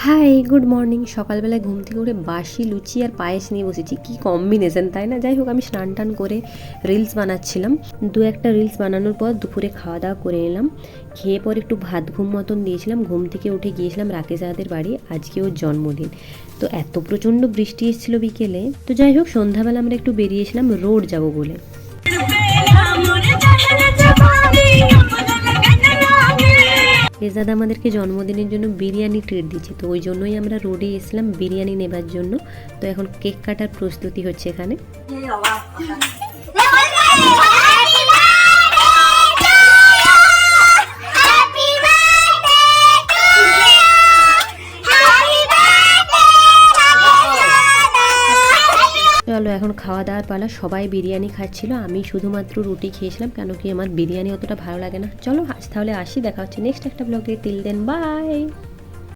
High, good morning. সকালবেলায় ঘুম থেকে উঠে বাসি লুচি আর পায়েস নিয়ে বসেছি। কি কম্বিনেশন, তাই না? যাই হোক, আমি স্নান টান করে রিলস বানাচ্ছিলাম। দু একটা রিলস বানানোর পর দুপুরে খাওয়া দাওয়া করে নিলাম। খেয়ে পর একটু ভাত ঘুম মতন দিয়েছিলাম। ঘুম থেকে উঠে গিয়েছিলাম রাকেশ দাদাদের বাড়ি, আজকে ওর জন্মদিন। তো এত প্রচণ্ড বৃষ্টি এসেছিলো বিকেলে। তো যাই হোক, সন্ধ্যাবেলা আমরা একটু বেরিয়েছিলাম রোড যাব বলে। রেজাদা আমাদেরকে জন্মদিনের জন্য বিরিয়ানি ট্রিট দিচ্ছে, তো ওই জন্যই আমরা রোডে এসলাম বিরিয়ানি নেবার জন্য। তো এখন কেক কাটার প্রস্তুতি হচ্ছে এখানে। চলো এখন খাওয়া দাওয়ার পালা। সবাই বিরিয়ানি খাচ্ছিল, আমি শুধুমাত্র রুটি খেয়েছিলাম, কেন কি আমার বিরিয়ানি অতটা ভালো লাগে না। চলো আজ তাহলে আসি, দেখা হচ্ছে নেক্সট একটা ব্লগে। Till then by.